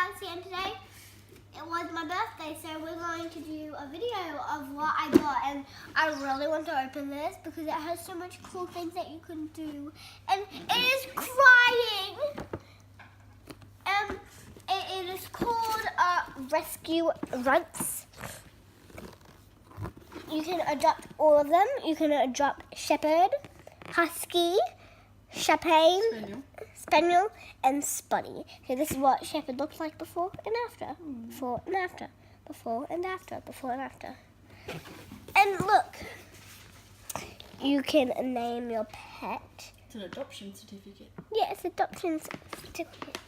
guys, and today it was my birthday, so we're going to do a video of what I got, and I really want to open this because it has so much cool things that you can do, and it is crying. It is called Rescue Runts. You can adopt all of them. You can adopt Shepherd, Husky, Champagne, Spaniel, and Spuddy. So this is what Shepherd looks like before and after. Before and after. Before and after. Before and after. And look, you can name your pet. It's an adoption certificate. Yeah, it's adoption certificate.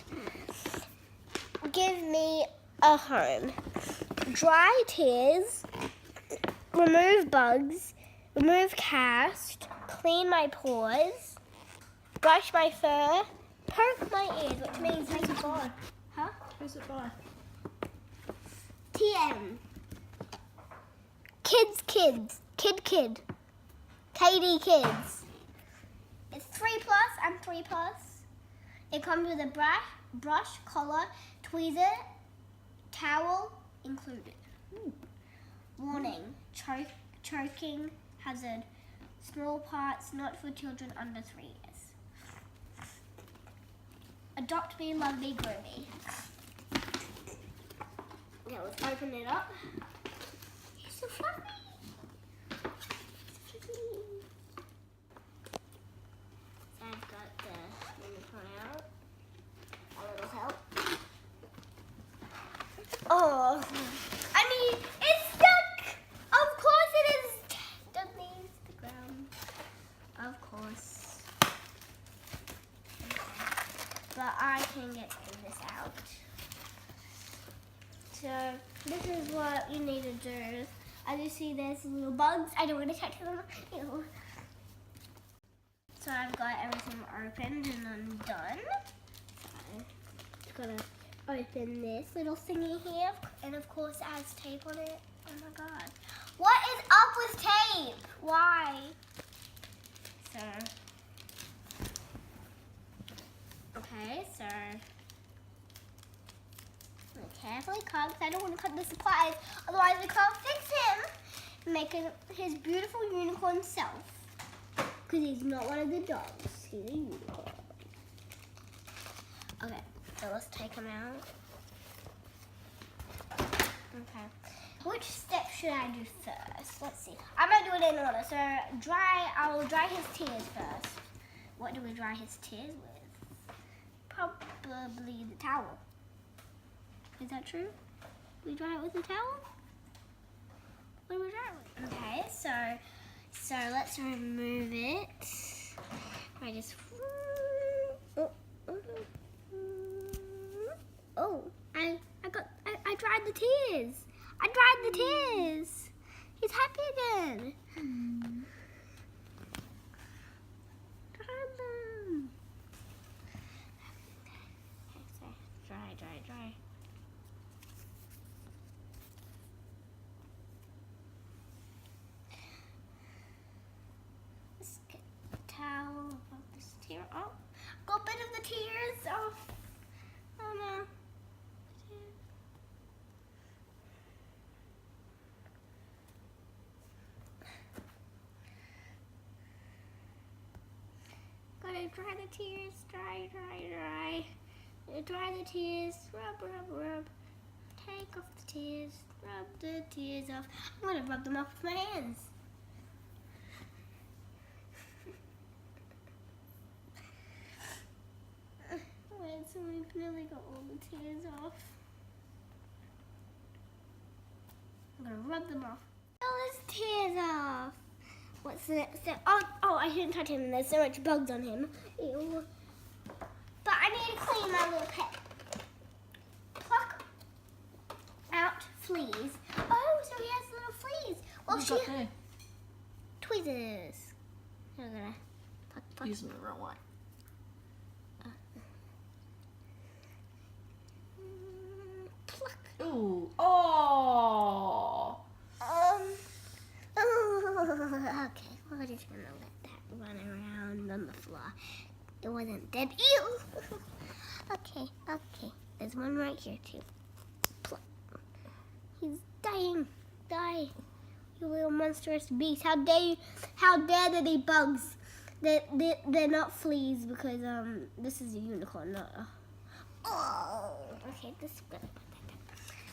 Give me a home. Dry tears. Remove bugs. Remove cast. Clean my paws. Brush my fur. Poke my ears, which means make it by. Huh? Who's it by? TM. Kids. Kid. KD Kids. It's 3+. I'm 3+. It comes with a brush, collar, tweezer, towel included. Warning, choking hazard. Small parts not for children under 3 years. Adopt me, love me, groom me. Okay, let's open it up. It's so fluffy. So I've got the unicorn out. A little help. Oh, I mean, it's stuck. Of course it is. Don't leave the ground. Of course. But I can get this out. So this is what you need to do. As you see, there's little bugs. I don't want to touch them. Ew. So I've got everything opened and undone. So just gonna open this little thingy here, and of course it has tape on it. Oh my god! What is up with tape? Why? So. Okay, so I'm gonna carefully cut because I don't want to cut the supplies, otherwise we can't fix him. Make his beautiful unicorn self. Because he's not one of the dogs, he's a unicorn. Okay, so let's take him out. Okay, which step should I do first? Let's see. I'm gonna do it in order. So I will dry his tears first. What do we dry his tears with? Probably the towel. Is that true? We dry it with the towel? What do we dry it with? Okay, so let's remove it. I just I dried the tears. I dried the tears. He's happy again. Dry. Let's get the towel above this tear. Oh, got a bit of the tears off. Oh no. Gotta dry the tears. Dry. Dry the tears, rub. Take off the tears, rub the tears off. I'm gonna rub them off with my hands. Wait, so we've nearly got all the tears off. I'm gonna rub them off. All his tears off. What's the next step? Oh, I shouldn't touch him. There's so much bugs on him. Ew. But I need to clean my little pet. Pluck out fleas. Oh, so he has little fleas. Well, she there? tweezers. I'm gonna pluck. Using the wrong way. Pluck. Ooh. Oh. Okay, we're just gonna let that run around on the floor. It wasn't dead. Ew. Okay. There's one right here too. Plop. He's dying. Die. You little monstrous beast. How dare they be bugs? They're not fleas because this is a unicorn, not a... Oh, okay, this is really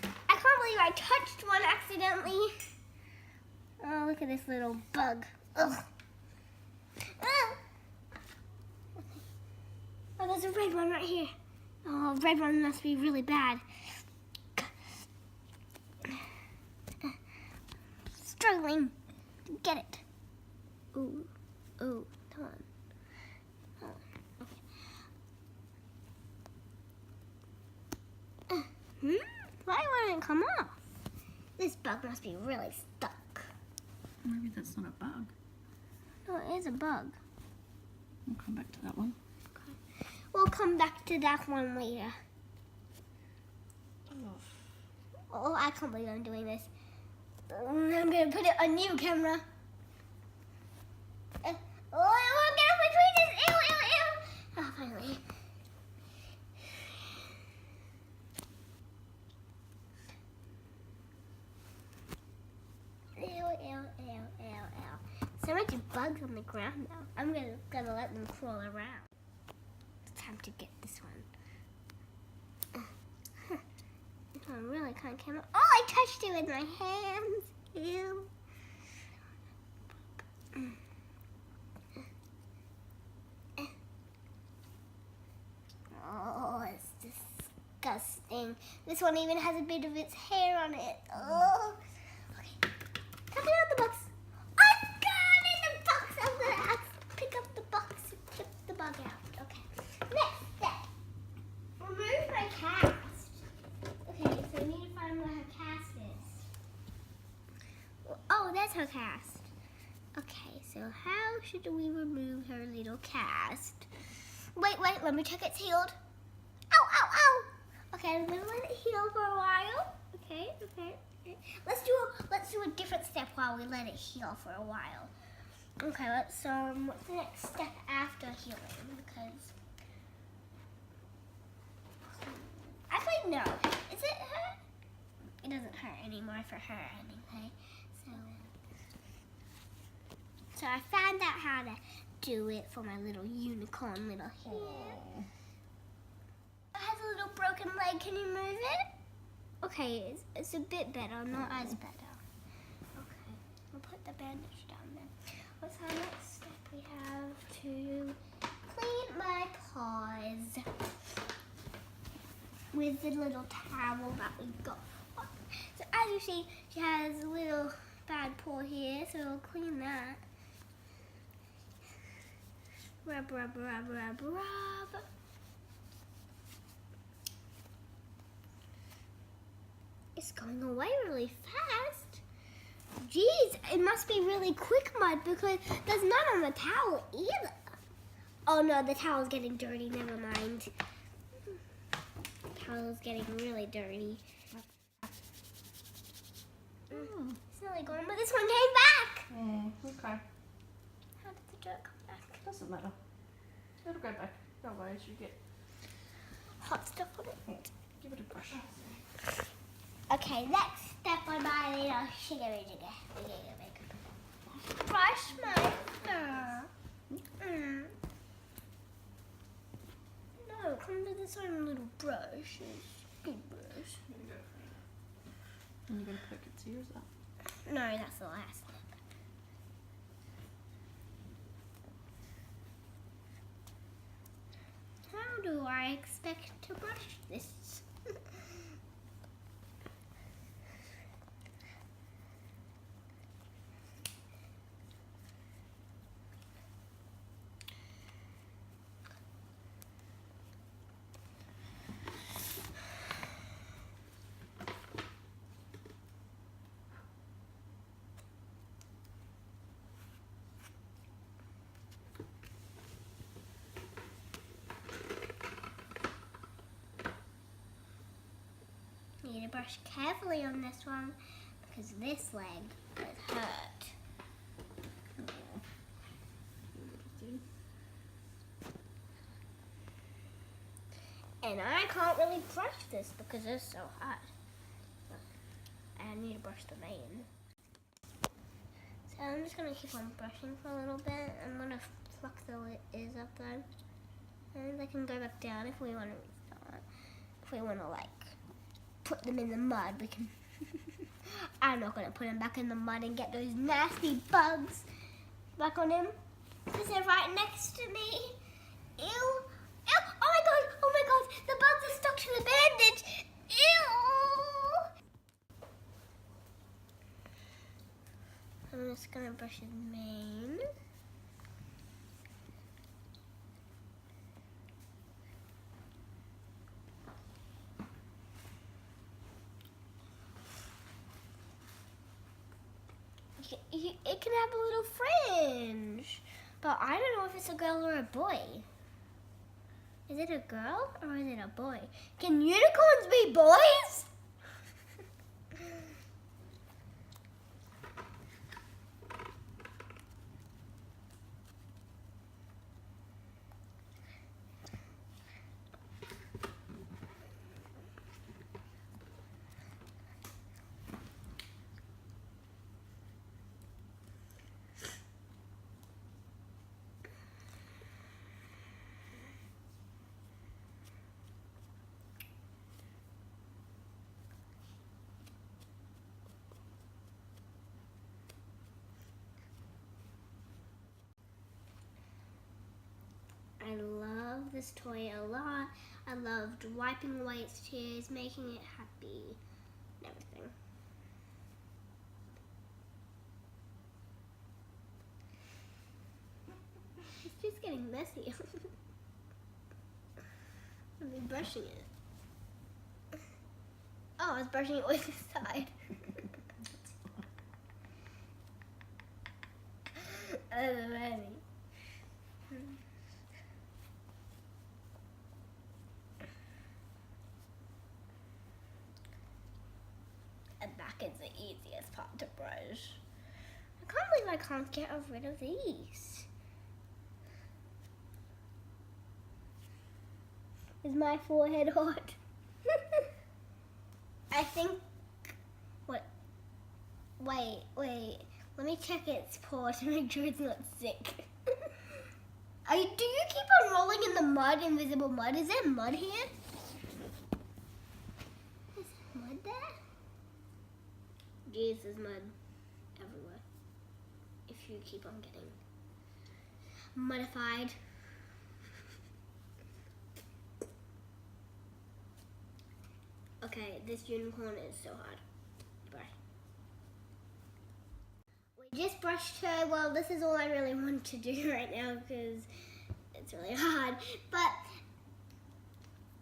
bad. I can't believe I touched one accidentally. Oh, look at this little bug. Ugh. Ah. Oh, there's a red one right here. Oh, red one must be really bad. Struggling to get it. Ooh, ooh, come on. Oh, okay. Why won't it come off? This bug must be really stuck. Maybe that's not a bug. No, it is a bug. We'll come back to that one. Okay. We'll come back to that one later. Oh, I can't believe I'm doing this. I'm gonna put it on you, camera. Oh, I'm gonna between this. Ew, ew, ew. Oh, finally. Ew, ew, ew, ew, ew. So much bugs on the ground now. I'm gonna let them crawl around. It's time to get this one. This one really can't come out. Oh, I touched it with my hands. Ew. Oh, it's disgusting. This one even has a bit of its hair on it. Oh. Okay. Come out the box. I got it in the box. I'm gonna pick up the box and tip the bug out. Okay. Next step. Remove my cast. Okay, so I need to find where her cast is. Oh, that's her cast. Okay, so how should we remove her little cast? Wait, let me check it's healed. Ow, ow, ow. Okay, I'm gonna let it heal for a while. Okay. Let's do a different step while we let it heal for a while. Okay, what's the next step after healing? Because actually no. Is it hurt? It doesn't hurt anymore for her anyway. So I found out how to do it for my little unicorn little hand. It has a little broken leg. Can you move it? Okay, it's a bit better, not as better. Okay, we'll put the bandage down then. What's our next step? We have to clean my paws with the little towel that we got. So as you see, she has a little bad paw here, so we'll clean that. Rub, rub, rub, rub, rub. It's going away really fast. Geez, it must be really quick mud because there's none on the towel either. Oh no, the towel's getting dirty, never mind. The towel's getting really dirty. It's nearly gone, but this one came back. Okay. How did the dirt come back? Doesn't matter. It'll go back. Don't worry, you get Hot stuff on it. give it a brush. Okay, next step on my little shiggy. Brush my hair. No, come to this one little brush. Good brush. There you go. And you're going to poke its ears up. No, that's the last step. How do I expect to brush this? Need to brush carefully on this one because this leg is hurt. And I can't really brush this because it's so hot. I need to brush the mane. So I'm just going to keep on brushing for a little bit. I'm going to pluck the ears up though. And they can go back down if we want to restart. If we want to like put them in the mud, we can. I'm not going to put them back in the mud and get those nasty bugs back on him. Because they're right next to me. Ew. Ew. Oh my god, the bugs are stuck to the bandage. Ew. I'm just gonna brush his mane. It can have a little fringe, but I don't know if it's a girl or a boy. Is it a girl or is it a boy? Can unicorns be boys? I love this toy a lot. I loved wiping away its tears, making it happy, and everything. It's just getting messy. I'll be brushing it. Oh, I was brushing it with the side. That's funny. And back is the easiest part to brush. I can't believe I can't get rid of these. Is my forehead hot? I think, wait, let me check its paw to make sure it's not sick. Do you keep on rolling in the mud, invisible mud? Is there mud here? Is there mud there? Jeez, there's mud everywhere. If you keep on getting modified. Okay, this unicorn is so hard. Bye. We just brushed her. Well, this is all I really want to do right now because it's really hard. But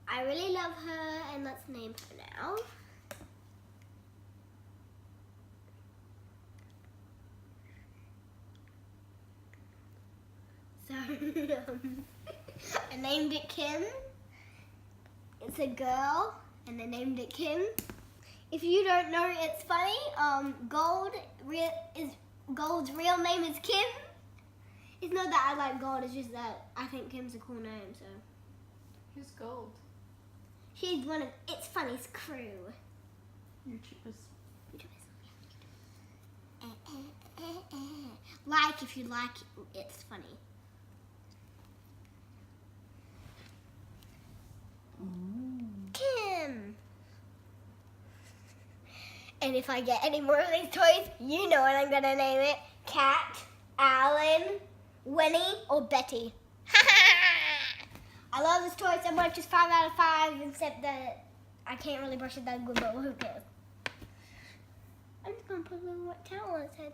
I really love her, and let's name her now. So, I named it Kim. It's a girl, and I named it Kim. If you don't know, it's funny. Gold's real name is Kim. It's not that I like Gold, it's just that I think Kim's a cool name, so. Who's Gold? She's one of It's Funny's crew. YouTubers. Like if you like It's Funny. Kim. And if I get any more of these toys, you know what I'm gonna name it. Cat, Alan, Winnie, or Betty. I love this toy so much. It's 5 out of 5, except that I can't really brush it that good, but who cares? I'm just gonna put a little wet towel on its head.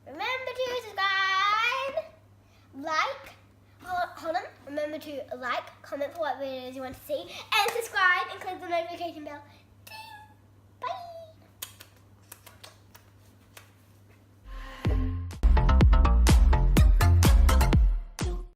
Remember to subscribe, like, hold on. Remember to like, comment for what videos you want to see, and subscribe and click the notification bell.